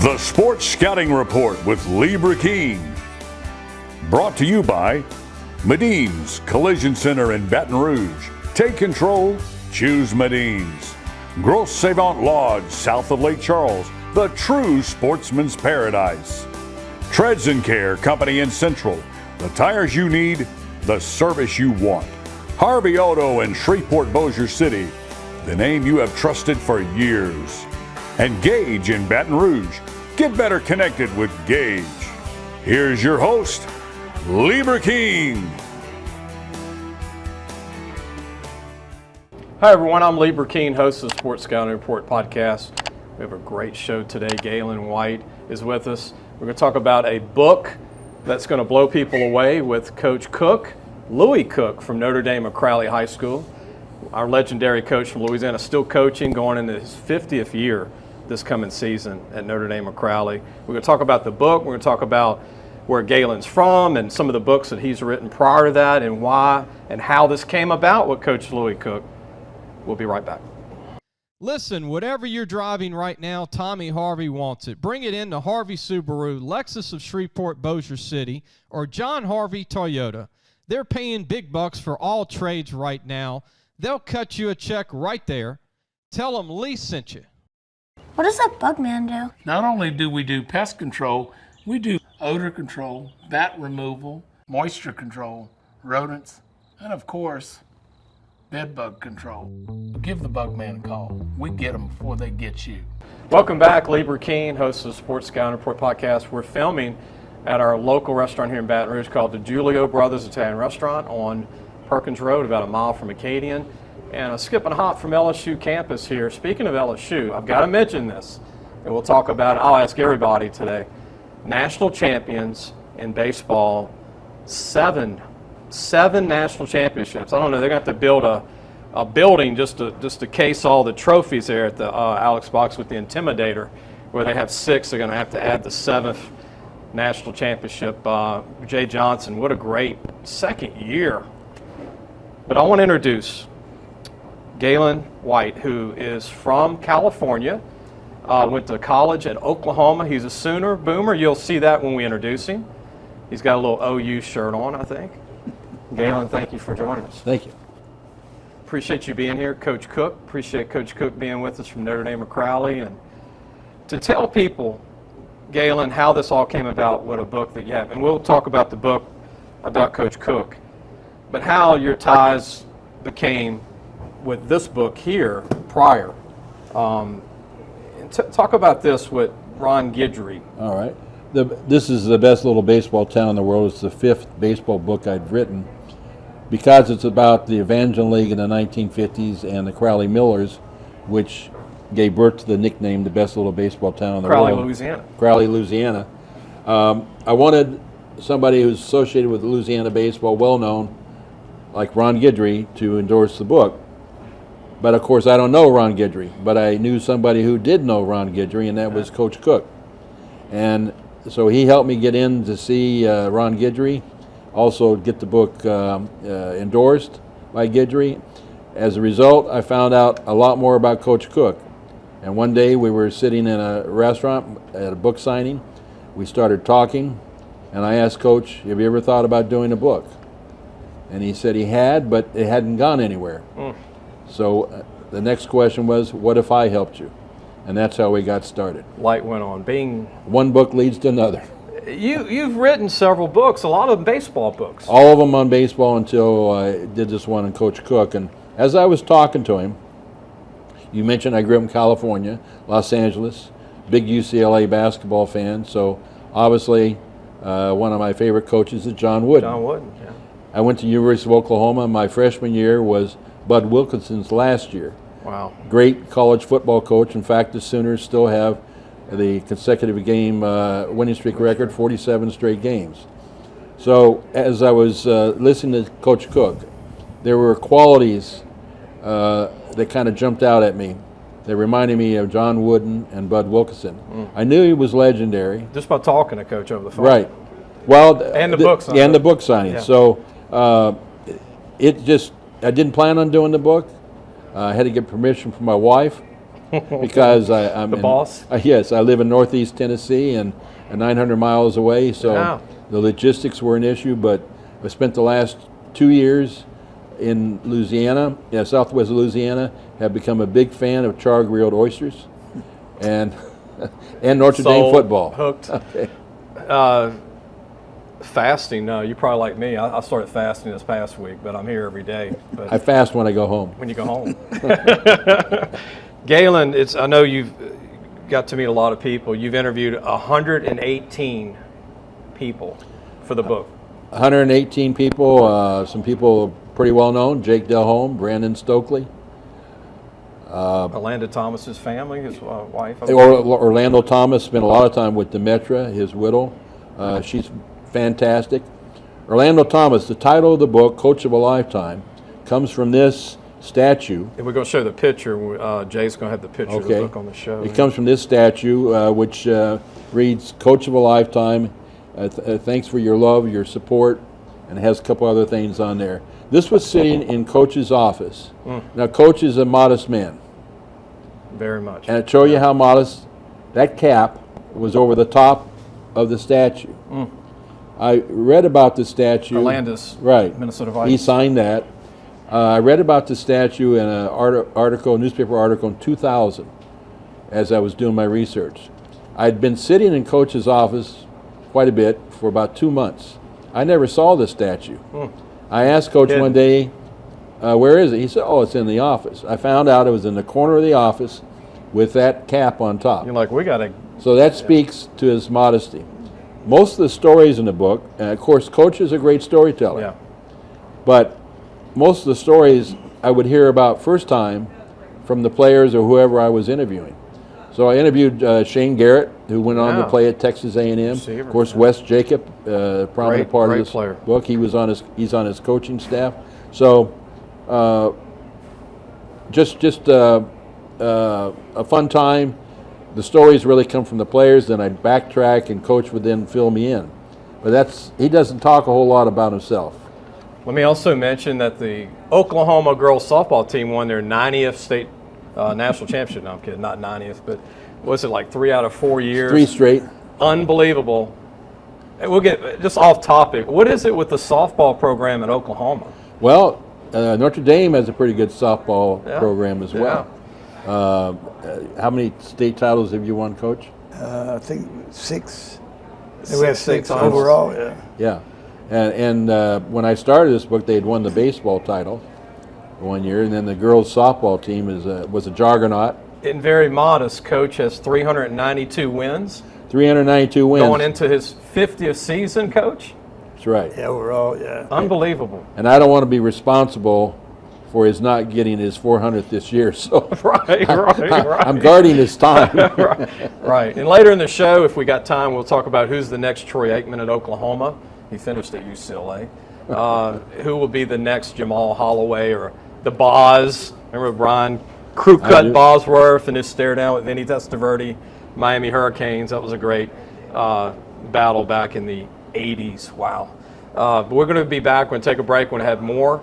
The Sports Scouting Report with Lee Burkeen. Brought to you by Medine's Collision Center in Baton Rouge. Take control, choose Medine's. Grosse Savant Lodge, south of Lake Charles, the true sportsman's paradise. Treads and Care Company in Central, the tires you need, the service you want. Harvey Auto in Shreveport, Bossier City, the name you have trusted for years. And Gage in Baton Rouge. Get better connected with Gage. Here's your host, Lee Burkeen. Hi everyone, I'm Lee Burkeen, host of the Sports Scouting Report podcast. We have a great show today. Gaylon White is with us. We're going to talk about a book that's going to blow people away with Coach Cook, Louis Cook from Notre Dame of Crowley High School. Our legendary coach from Louisiana, still coaching, going into his 50th year this coming season at Notre Dame of Crowley. We're going to talk about the book. We're going to talk about where Gaylon's from and some of the books that he's written prior to that and why and how this came about with Coach Louis Cook. We'll be right back. Listen, whatever you're driving right now, Tommy Harvey wants it. Bring it in to Harvey Subaru, Lexus of Shreveport, Bossier City, or John Harvey Toyota. They're paying big bucks for all trades right now. They'll cut you a check right there. Tell them Lee sent you. What does that bug man do? Not only do we do pest control, we do odor control, bat removal, moisture control, rodents, and of course, bed bug control. Give the bug man a call. We get them before they get you. Welcome back, Lee Burkeen, host of the Sports Scouting Report podcast. We're filming at our local restaurant here in Baton Rouge called the Giulio Brothers Italian Restaurant on Perkins Road, about a mile from Acadian. And a skip and a hop from LSU campus here. Speaking of LSU, I've got to mention this, and we'll talk about it. I'll ask everybody today. National champions in baseball, seven national championships. I don't know, they're going to have to build a building just to case all the trophies there at the Alex Box with the Intimidator, where they have 6. They're going to have to add the 7th national championship. Jay Johnson, what a great second year. But I want to introduce Gaylon White, who is from California, went to college at Oklahoma. He's a Sooner Boomer. You'll see that when we introduce him. He's got a little OU shirt on, I think. Gaylon, thank you for joining us. Thank you. Appreciate you being here. Coach Cook, appreciate Coach Cook being with us from Notre Dame of Crowley. And to tell people, Gaylon, how this all came about, what a book that you have. And we'll talk about the book about Coach Cook, but how your ties became with this book here prior. Talk about this with Ron Guidry. All right. This is the best little baseball town in the world. It's the 5th baseball book I've written because it's about the Evangeline League in the 1950s and the Crowley Millers, which gave birth to the nickname the best little baseball town in the world. Crowley, Louisiana. I wanted somebody who's associated with Louisiana baseball, well-known, like Ron Guidry, to endorse the book. But, of course, I don't know Ron Guidry, but I knew somebody who did know Ron Guidry, and that was Coach Cook. And so he helped me get in to see Ron Guidry, also get the book endorsed by Guidry. As a result, I found out a lot more about Coach Cook. And one day we were sitting in a restaurant at a book signing. We started talking, and I asked Coach, have you ever thought about doing a book? And he said he had, but it hadn't gone anywhere. So the next question was, what if I helped you? And that's how we got started. Light went on. One book leads to another. You've written several books, a lot of them baseball books. All of them on baseball until I did this one on Coach Cook. And as I was talking to him, you mentioned I grew up in California, Los Angeles, big UCLA basketball fan. So obviously one of my favorite coaches is John Wooden. John Wooden, yeah. I went to the University of Oklahoma. My freshman year was Bud Wilkinson's last year. Wow. Great college football coach. In fact, the Sooners still have the consecutive game winning streak record, 47 straight games. So as I was listening to Coach Cook, there were qualities that kind of jumped out at me. They reminded me of John Wooden and Bud Wilkinson. I knew he was legendary. Just by talking to Coach over the phone. Right. Well, and the book signing. Yeah, and the book signing. Yeah. So I didn't plan on doing the book. I had to get permission from my wife. because I'm The boss? Yes, I live in Northeast Tennessee and 900 miles away, so Yeah. the logistics were an issue. But I spent the last 2 years in Louisiana, Southwest Louisiana. Have become a big fan of char-grilled oysters, and Notre Dame Sold, football. Hooked. Okay. Fasting, no, you probably like me. I started fasting this past week, but I'm here every day. But I fast when I go home. when you go home. Gaylon, I know you've got to meet a lot of people. You've interviewed 118 people for the book. 118 people. Some people pretty well known: Jake Delhomme, Brandon Stokely. Orlando Thomas's family, his wife. Orlando Thomas spent a lot of time with Notre, his widow. She's fantastic. Orlando Thomas, the title of the book, Coach of a Lifetime, comes from this statue. And we're going to show the picture. Jay's going to have the picture of the book on the show. It comes from this statue, which reads, Coach of a Lifetime, thanks for your love, your support, and it has a couple other things on there. This was sitting in Coach's office. Now, Coach is a modest man. Very much. And to show you how modest, that cap was over the top of the statue. I read about the statue. Orlando's, right. Minnesota Vikings. He signed that. I read about the statue in a newspaper article in 2000 as I was doing my research. I'd been sitting in Coach's office quite a bit for about 2 months. I never saw the statue. I asked Coach one day, where is it? He said, oh, it's in the office. I found out it was in the corner of the office with that cap on top. You're like, we got to. So that speaks to his modesty. Most of the stories in the book, and of course, Coach is a great storyteller. Yeah. But most of the stories I would hear about first time from the players or whoever I was interviewing. So I interviewed Shane Garrett, who went on to play at Texas A&M. Of course, Wes Jacob, prominent part of this book. He's on his coaching staff. So just a fun time. The stories really come from the players, then I'd backtrack and Coach would then fill me in. But he doesn't talk a whole lot about himself. Let me also mention that the Oklahoma girls softball team won their 90th state national championship. No, I'm kidding, not 90th, but was it like 3 out of 4 years? 3 straight. Unbelievable. We'll get just off topic. What is it with the softball program in Oklahoma? Well, Notre Dame has a pretty good softball program as well. How many state titles have you won, Coach? I think 6. We have 6 overall. Yeah. Yeah, and when I started this book, they had won the baseball title 1 year, and then the girls softball team was a juggernaut. And very modest. Coach has 392 wins. 392 wins. Going into his 50th season, Coach? That's right. Yeah, overall, yeah. Unbelievable. And I don't want to be responsible for his not getting his 400th this year, so right. I'm guarding his time. Right. And later in the show, if we got time, we'll talk about who's the next Troy Aikman at Oklahoma. He finished at UCLA. Who will be the next Jamal Holloway or the Boz? Remember Brian crew cut Bosworth and his stare down with Vinny Testaverde, Miami Hurricanes. That was a great battle back in the 80s. Wow. But we're going to be back. We're going to take a break. We're going to have more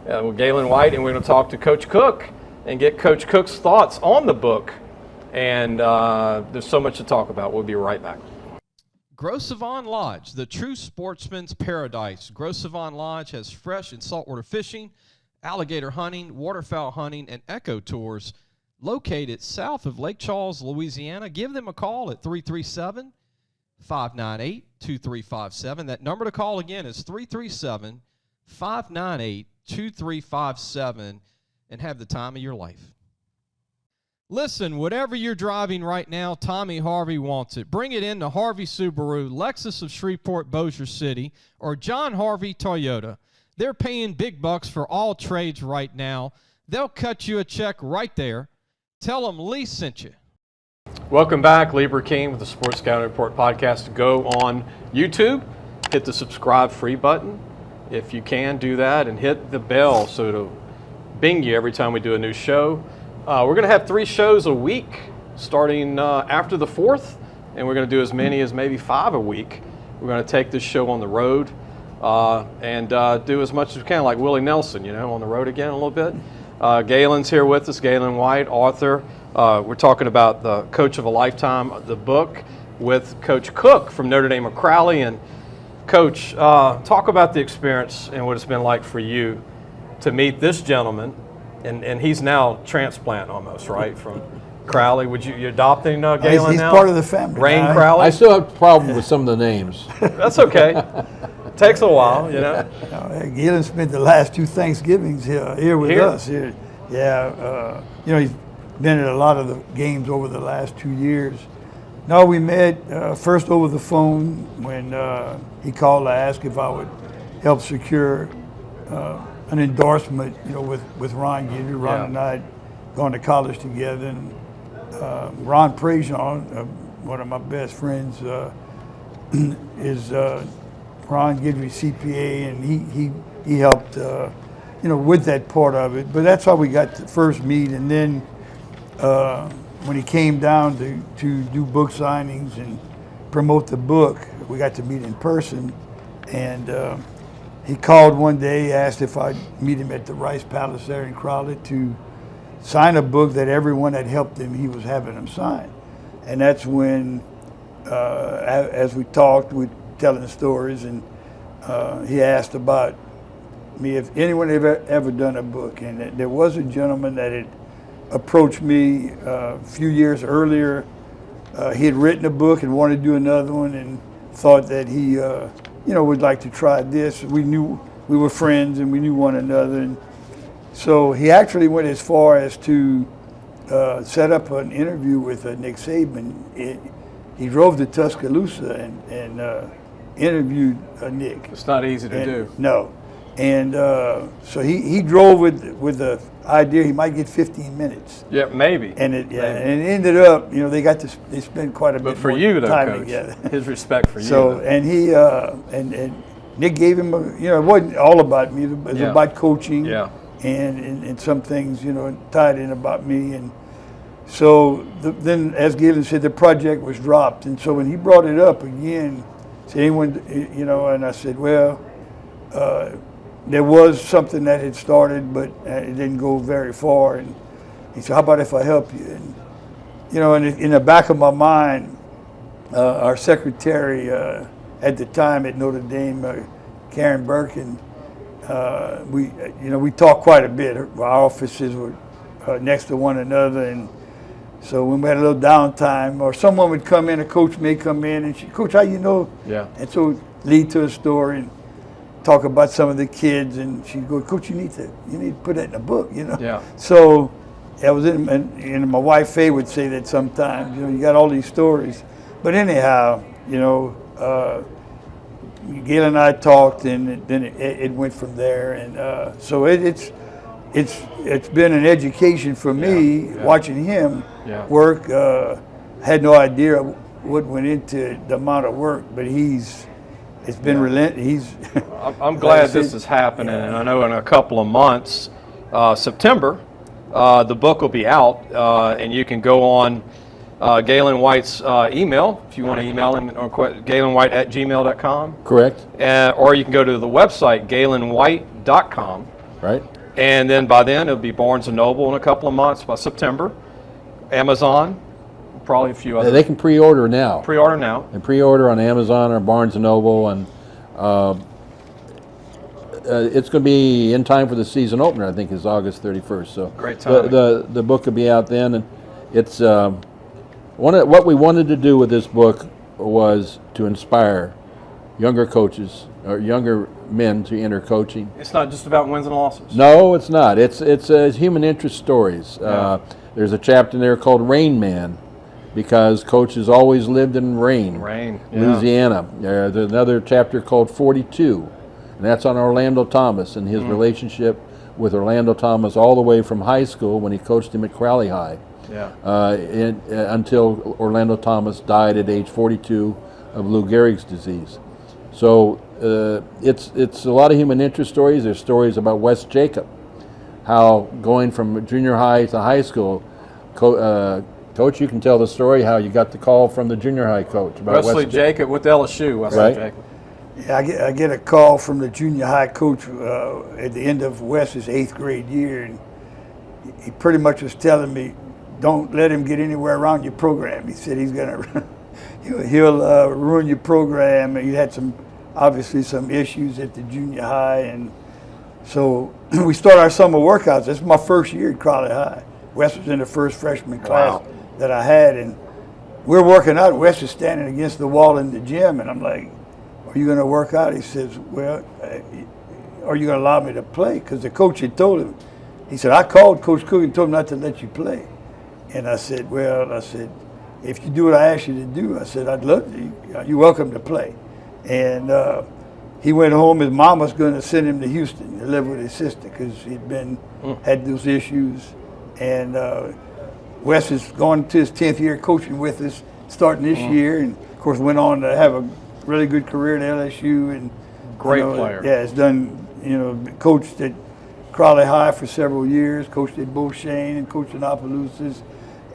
with Gaylon White, and we're going to talk to Coach Cook and get Coach Cook's thoughts on the book. And there's so much to talk about. We'll be right back. Gros Savon Lodge, the true sportsman's paradise. Gros Savon Lodge has fresh and saltwater fishing, alligator hunting, waterfowl hunting, and eco tours located south of Lake Charles, Louisiana. Give them a call at 337-598-2357. That number to call again is 337-598-2357, and have the time of your life. Listen, whatever you're driving right now, Tommy Harvey wants it. Bring it in to Harvey Subaru, Lexus of Shreveport, Bossier City, or John Harvey Toyota. They're paying big bucks for all trades right now. They'll cut you a check right there. Tell them Lee sent you. Welcome back. Lee King with the Sports Scouting Report podcast. Go on YouTube, hit the subscribe free button. If you can, do that, and hit the bell so it'll bing you every time we do a new show. We're going to have 3 shows a week starting after the 4th, and we're going to do as many as maybe 5 a week. We're going to take this show on the road and do as much as we can, like Willie Nelson, on the road again a little bit. Gaylon's here with us, Gaylon White, author. We're talking about the Coach of a Lifetime, the book, with Coach Cook from Notre Dame of Crowley. And Coach, talk about the experience and what it's been like for you to meet this gentleman, and he's now transplant almost, right, from Crowley. Would you adopting Gaylon He's now? part of the family. Rain now. Crowley? I still have a problem with some of the names. That's okay. Takes a while, you know. Gaylon spent the last 2 Thanksgivings here with Here? us. Here. Yeah, he's been at a lot of the games over the last 2 years. No, we met first over the phone when he called to ask if I would help secure an endorsement, with Ron Guidry. Ron and I had gone to college together, and Ron Prejean, one of my best friends, is Ron Guidry CPA, and he helped with that part of it. But that's how we got to first meet, and then when he came down to do book signings and promote the book, we got to meet in person. And he called one day, asked if I'd meet him at the Rice Palace there in Crowley to sign a book that everyone that helped him, he was having them sign. And that's when, as we talked, we telling stories, and he asked about me if anyone had ever done a book. And there was a gentleman that had approached me a few years earlier. He had written a book and wanted to do another one, and thought that he would like to try this. We knew we were friends and we knew one another, and so he actually went as far as to set up an interview with Nick Saban. He drove to Tuscaloosa and interviewed Nick. It's not easy to do. No. And so he drove with the idea he might get 15 minutes. Yeah, maybe. And it Maybe. and it ended up, they spent quite a bit But for more you, though, time Coach, together. his respect for you. So, though. and he and Nick gave him it wasn't all about me, it was about coaching. Yeah. And some things, tied in about me. And so then, as Gaylon said, the project was dropped. And so when he brought it up again, said anyone, and I said, well, there was something that had started, but it didn't go very far. And he said, how about if I help you? And, and in the back of my mind, our secretary at the time at Notre Dame, Karen Birkin, we talked quite a bit. Our offices were next to one another, and so when we had a little downtime, or someone would come in, a coach may come in, and she, Coach, how you know? Yeah. And so lead to a story and talk about some of the kids, and she'd go, Coach, you need to put that in a book, Yeah. So I was and my wife Faye would say that sometimes, you got all these stories, but anyhow, Gaylon and I talked, and then it went from there, and so it's been an education for me watching him work. Had no idea what went into the amount of work, but it's been relentless. I'm glad this is happening, and I know in a couple of months, September, the book will be out, and you can go on Gaylon White's email, if you want to email him, or gaylonwhite@gmail.com. Correct. Or you can go to the website, gaylonwhite.com. Right. And then by then, it'll be Barnes & Noble in a couple of months, by September. Amazon, probably a few other. They can pre-order now. Pre-order now. And pre-order on Amazon or Barnes & Noble, and it's going to be in time for the season opener. I think is August 31st. So Great timing. The book will be out then, and it's what we wanted to do with this book was to inspire younger coaches or younger men to enter coaching. It's not just about wins and losses. No, it's not. It's human interest stories. There's a chapter in there called Rain Man, because coaches always lived in rain. Louisiana. There's another chapter called 42, and that's on Orlando Thomas and his relationship with Orlando Thomas all the way from high school when he coached him at Crowley High. Until Orlando Thomas died at age 42 of Lou Gehrig's disease. So it's a lot of human interest stories. There's stories about Wes Jacob, how going from junior high to high school. Coach, you can tell the story how you got the call from the junior high coach about Wesley Jacob with LSU. Wesley Jacob. Yeah, I get a call from the junior high coach at the end of Wes's 8th grade year, and he pretty much was telling me, don't let him get anywhere around your program. He said he's gonna he'll ruin your program. He had obviously some issues at the junior high, and so we started our summer workouts. This is my first year at Crowley High. Wes was in the first freshman class that I had, and we're working out. Wes is standing against the wall in the gym, and I'm like, are you going to work out? He says, well, are you going to allow me to play? Because the coach had told him. He said, I called Coach Cook and told him not to let you play. And I said, if you do what I asked you to do, I said, I'd love to. You're welcome to play. And he went home. His mom was going to send him to Houston to live with his sister because he'd had those issues. And Wes is going to his 10th year coaching with us, starting this year, and of course went on to have a really good career at LSU. And great player. Yeah, has done. Coached at Crowley High for several years, coached at Beauchene and coached in Opelousas.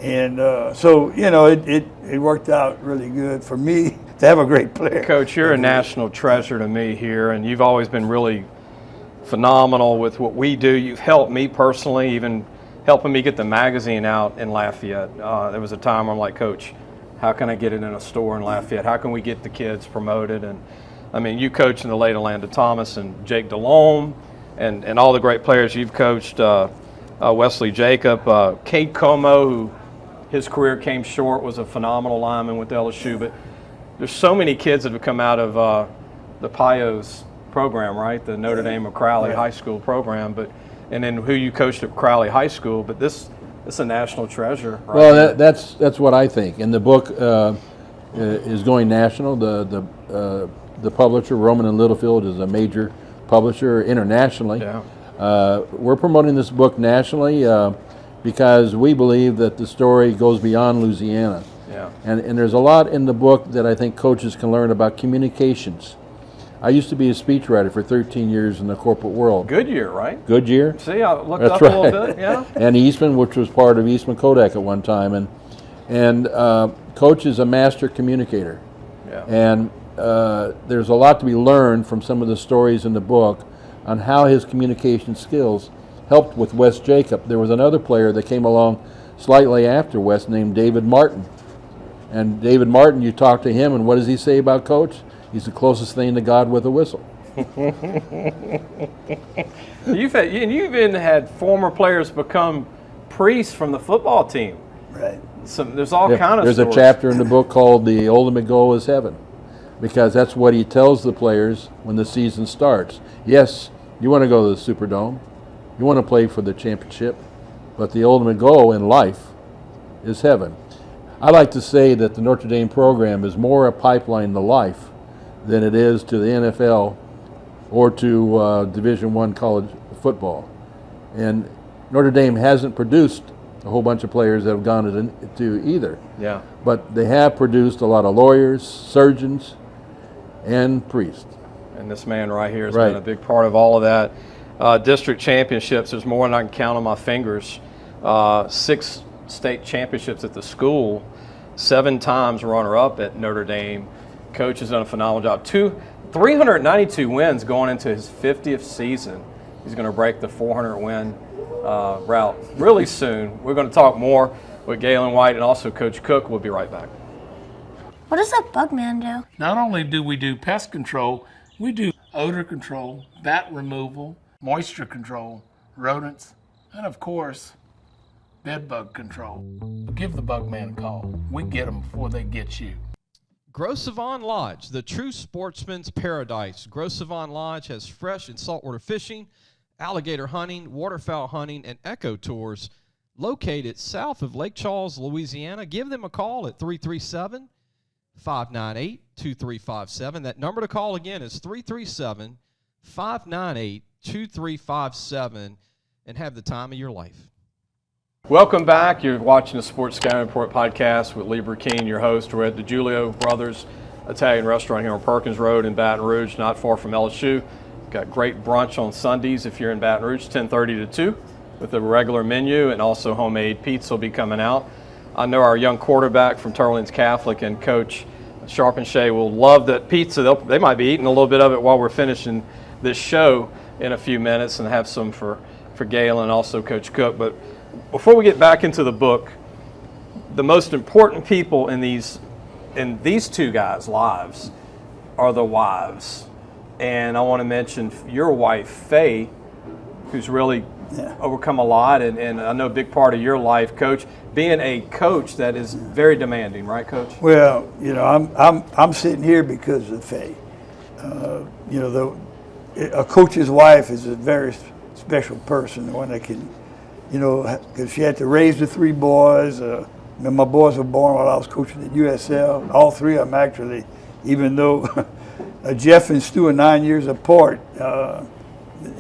And so, it worked out really good for me to have a great player. Coach, you're a national treasure to me here, and you've always been really phenomenal with what we do. You've helped me personally, even helping me get the magazine out in Lafayette. There was a time where I'm like, Coach, how can I get it in a store in Lafayette? How can we get the kids promoted? And I mean, you coached in the late Orlando Thomas and Jake DeLome and all the great players you've coached, Wesley Jacob, Cade Como, who his career came short, was a phenomenal lineman with LSU. But there's so many kids that have come out of the Pios program, right? The Notre Dame of Crowley High School program, and then who you coached at Crowley High School. But this is a national treasure. Right? Well, that's what I think. And the book is going national. The publisher, Roman and Littlefield, is a major publisher internationally. Yeah. We're promoting this book nationally because we believe that the story goes beyond Louisiana. Yeah. And there's a lot in the book that I think coaches can learn about communications. I used to be a speechwriter for 13 years in the corporate world. Goodyear, right? Goodyear. See, I looked That's up right. a little bit, yeah. And Eastman, which was part of Eastman Kodak at one time. And Coach is a master communicator. Yeah. And there's a lot to be learned from some of the stories in the book on how his communication skills helped with Wes Jacob. There was another player that came along slightly after Wes named David Martin. And David Martin, you talk to him, and what does he say about Coach? He's the closest thing to God with a whistle. You've even had former players become priests from the football team. Right. There's all kind of There's stories. a chapter in the book called The Ultimate Goal is Heaven, because that's what he tells the players when the season starts. Yes, you want to go to the Superdome, you want to play for the championship, but the ultimate goal in life is heaven. I like to say that the Notre Dame program is more a pipeline to life than it is to the NFL or to Division I college football. And Notre Dame hasn't produced a whole bunch of players that have gone to either. Yeah. But they have produced a lot of lawyers, surgeons, and priests. And this man right here has Right. been a big part of all of that. District championships, there's more than I can count on my fingers. 6 state championships at the school, 7 times runner-up at Notre Dame. Coach has done a phenomenal job. 392 wins going into his 50th season. He's going to break the 400-win route really soon. We're going to talk more with Gaylon White and also Coach Cook. We'll be right back. What does that bug man do? Not only do we do pest control, we do odor control, bat removal, moisture control, rodents, and of course, bed bug control. Give the bug man a call. We get them before they get you. Gros Savon Lodge, the true sportsman's paradise. Gros Savon Lodge has fresh and saltwater fishing, alligator hunting, waterfowl hunting, and eco tours located south of Lake Charles, Louisiana. Give them a call at 337-598-2357. That number to call again is 337-598-2357, and have the time of your life. Welcome back. You're watching the Sports Scouting Report podcast with Lee Burkeen, your host. We're at the Giulio Brothers Italian Restaurant here on Perkins Road in Baton Rouge, not far from LSU. Got great brunch on Sundays if you're in Baton Rouge, 10:30 to 2, with a regular menu, and also homemade pizza will be coming out. I know our young quarterback from Turlings Catholic and Coach Sharp and Shea will love that pizza. They might be eating a little bit of it while we're finishing this show in a few minutes, and have some for Gaylon and also Coach Cook. But before we get back into the book, the most important people in these two guys' lives are the wives. And I want to mention your wife, Faye, who's really overcome a lot, and I know a big part of your life, Coach, being a coach that is very demanding, right, Coach? Well, you know, I'm sitting here because of Faye. You know, a coach's wife is a very special person, the one that can, you know, because she had to raise the 3 boys. My boys were born while I was coaching at USL. All 3 of them actually, even though Jeff and Stu are 9 years apart.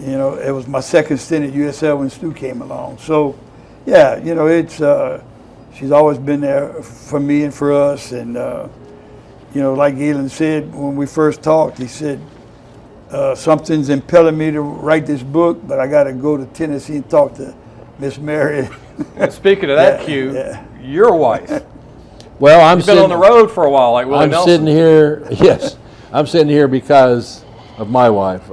You know, it was my second stint at USL when Stu came along. So, yeah, you know, it's she's always been there for me and for us. And you know, like Gaylon said when we first talked, he said something's impelling me to write this book, but I got to go to Tennessee and talk to Miss Mary. And speaking of that, your wife. Well, You've been on the road for a while, like Willie Nelson. Sitting here. Yes, I'm sitting here because of my wife.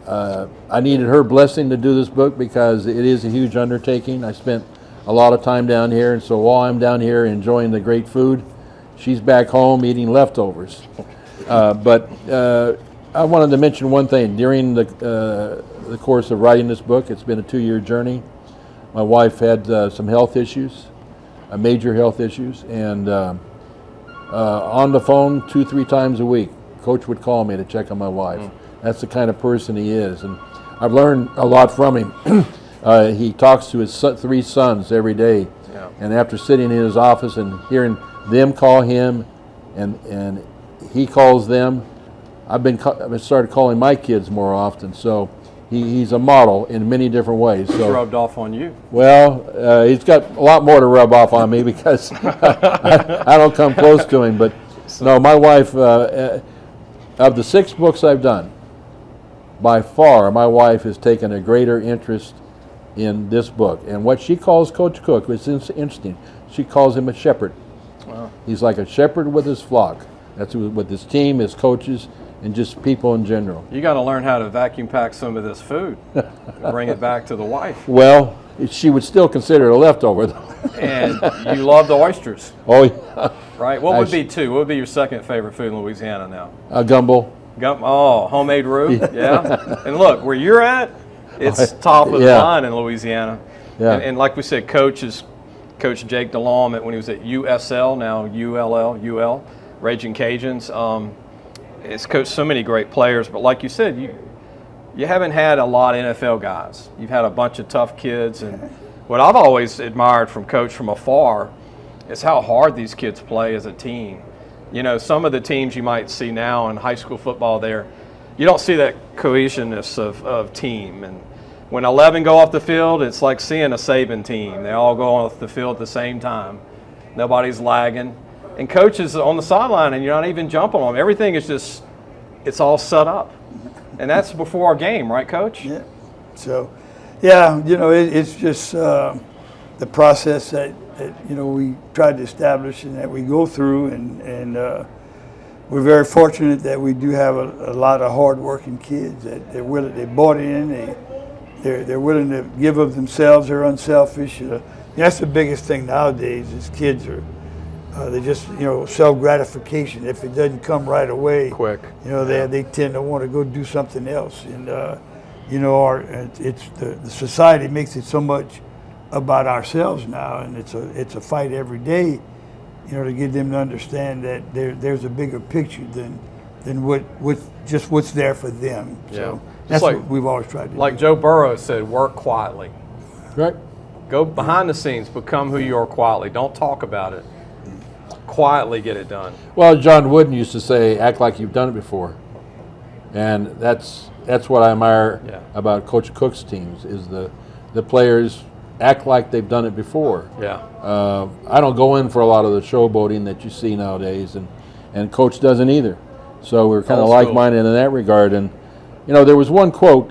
I needed her blessing to do this book because it is a huge undertaking. I spent a lot of time down here, and so while I'm down here enjoying the great food, she's back home eating leftovers. But I wanted to mention one thing. During the course of writing this book, it's been a 2-year journey. My wife had some health issues, major health issues, and on the phone 2-3 times a week, Coach would call me to check on my wife. That's the kind of person he is, and I've learned a lot from him. He talks to his 3 sons every day, and after sitting in his office and hearing them call him, and he calls them, I've started calling my kids more often. So he's a model in many different ways. It's rubbed off on you. Well, he's got a lot more to rub off on me because I don't come close to him. But no, my wife, of the 6 books I've done, by far, my wife has taken a greater interest in this book. And what she calls Coach Cook, which is interesting, she calls him a shepherd. Wow. He's like a shepherd with his flock. That's with his team, his coaches, and just people in general. You got to learn how to vacuum pack some of this food and bring it back to the wife. Well, she would still consider it a leftover, though. And you love the oysters. Oh, yeah. Right? What would be 2? What would be your second favorite food in Louisiana now? Gumbo. Oh, homemade roux, yeah. And look, where you're at, it's top of the line in Louisiana. Yeah. And like we said, Coach Jake DeLong when he was at USL, now UL, Raging Cajuns. It's coached so many great players, but like you said, you haven't had a lot of NFL guys. You've had a bunch of tough kids, and what I've always admired from Coach from afar is how hard these kids play as a team. You know, some of the teams you might see now in high school football there, you don't see that cohesiveness of team. And when 11 go off the field, it's like seeing a Saban team. They all go off the field at the same time. Nobody's lagging. And Coach is on the sideline, and you're not even jumping on them. Everything is just, it's all set up. And that's before our game, right, Coach? Yeah. So, yeah, you know, it's just the process that you know, we tried to establish and that we go through, and we're very fortunate that we do have a lot of hardworking kids that they're willing, they bought in, they're willing to give of themselves, they're unselfish. That's the biggest thing nowadays is kids are, they just, you know, self-gratification. If it doesn't come right away, quick, you know, they tend to want to go do something else. And, you know, it's the society makes it so much about ourselves now, and it's a fight every day, you know, to get them to understand that there's a bigger picture than what's there for them. Yeah. So that's like, what we've always tried to do. Like Joe Burrow said, work quietly. Right. Go behind the scenes, become who you are quietly. Don't talk about it. Quietly get it done. Well, John Wooden used to say, act like you've done it before. And that's what I admire about Coach Cook's teams, is the players act like they've done it before. Yeah. I don't go in for a lot of the showboating that you see nowadays, and Coach doesn't either. So we're kind of like-minded in that regard. And, you know, there was one quote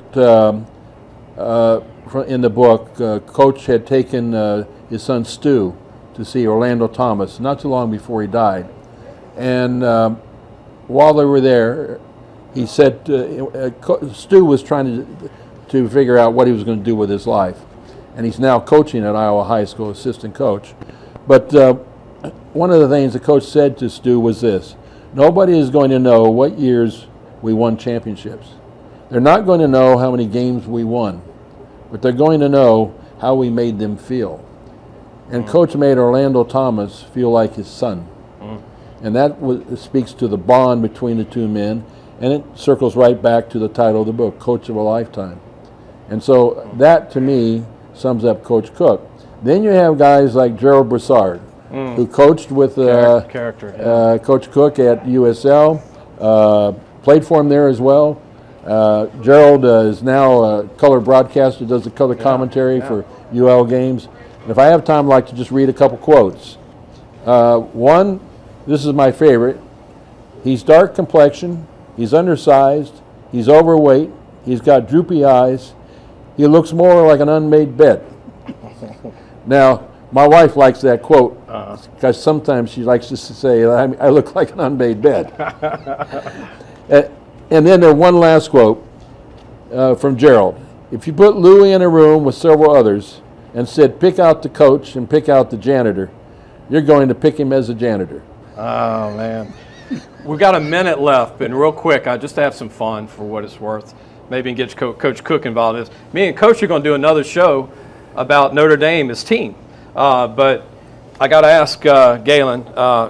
in the book. Coach had taken his son Stu to see Orlando Thomas not too long before he died. And while they were there, he said Stu was trying to figure out what he was going to do with his life. and he's now coaching at Iowa High School, assistant coach. But one of the things the coach said to Stu was this: nobody is going to know what years we won championships. They're not going to know how many games we won, but they're going to know how we made them feel. And Coach made Orlando Thomas feel like his son. And that speaks to the bond between the two men, and it circles right back to the title of the book, Coach of a Lifetime. And so that, to me, sums up Coach Cook. Then you have guys like Gerald Broussard, who coached with Coach Cook at USL, played for him there as well. Gerald is now a color broadcaster, does the color commentary for UL games. And if I have time, I'd like to just read a couple quotes. One, this is my favorite. He's dark complexion, he's undersized, he's overweight, he's got droopy eyes, he looks more like an unmade bed. Now, my wife likes that quote because sometimes she likes to say, I look like an unmade bed. And then one last quote from Gerald. If you put Louie in a room with several others and said, pick out the coach and pick out the janitor, you're going to pick him as a janitor. Oh, man. We've got a minute left, but real quick, I just have some fun for what it's worth. Maybe get Coach Cook involved in this. Me and Coach are going to do another show about Notre Dame, his team. But I got to ask Gaylon,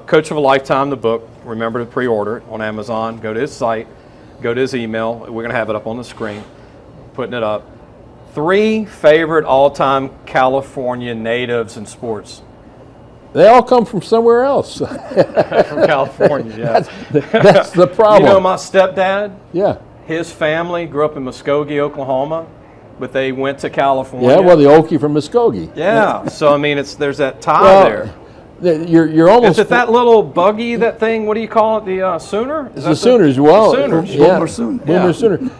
Coach of a Lifetime, the book. Remember to pre-order it on Amazon. Go to his site. Go to his email. We're going to have it up on the screen. Putting it up. 3 favorite all-time California natives in sports. They all come from somewhere else. From California, yeah. That's the problem. You know my stepdad? Yeah. His family grew up in Muskogee, Oklahoma, but they went to California. Yeah, well, the Okie from Muskogee. Yeah, so I mean, there's that tie there. You're almost. Is it that little buggy, that thing? What do you call it? The Sooner? It's the Sooners. Well, the Sooners. Yeah. Boomer Sooner. Boomer Sooner.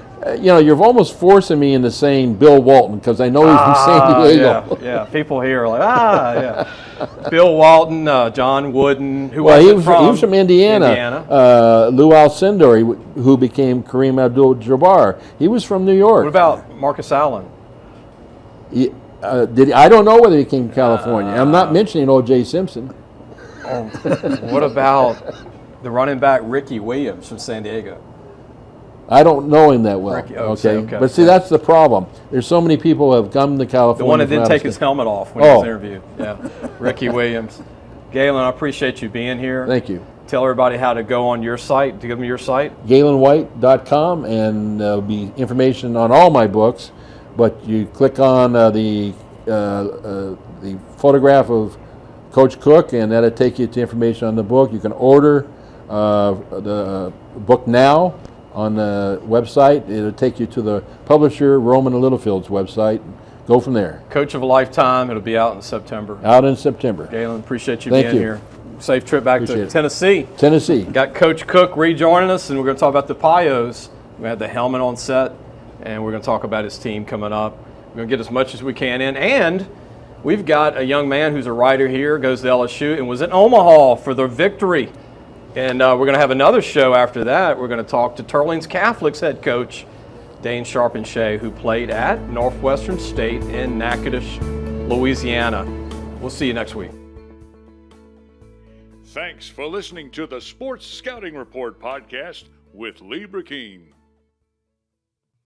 You're almost forcing me into saying Bill Walton because I know he's from San Diego. Yeah. People here are like, yeah. Bill Walton, John Wooden. He was from Indiana. Lou Alcindor, who became Kareem Abdul-Jabbar. He was from New York. What about Marcus Allen? I don't know whether he came from California. I'm not mentioning O.J. Simpson. What about the running back Ricky Williams from San Diego? I don't know him that well. Okay. But see, that's the problem. There's so many people who have come to California. The one that didn't take his helmet off when he was interviewed. Yeah, Ricky Williams. Gaylon, I appreciate you being here. Thank you. Tell everybody how to go on your site. Give them your site. GaylonWhite.com, and there'll be information on all my books. But you click on the photograph of Coach Cook, and that'll take you to information on the book. You can order the book now on the website. It'll take you to the publisher, Roman and Littlefield's website. Go from there. Coach of a Lifetime. It'll be out in September. Out in September. Gaylon, appreciate you Thank being you. here. Safe trip back to Tennessee. Tennessee. Got Coach Cook rejoining us, and we're going to talk about the Pios. We had the helmet on set, and we're going to talk about his team coming up. We're going to get as much as we can in. And we've got a young man who's a writer here, goes to LSU, and was in Omaha for the victory. And we're going to have another show after that. We're going to talk to Turlings Catholic's head coach, Dane Sharpenshay, who played at Northwestern State in Natchitoches, Louisiana. We'll see you next week. Thanks for listening to the Sports Scouting Report podcast with Lee Burkeen.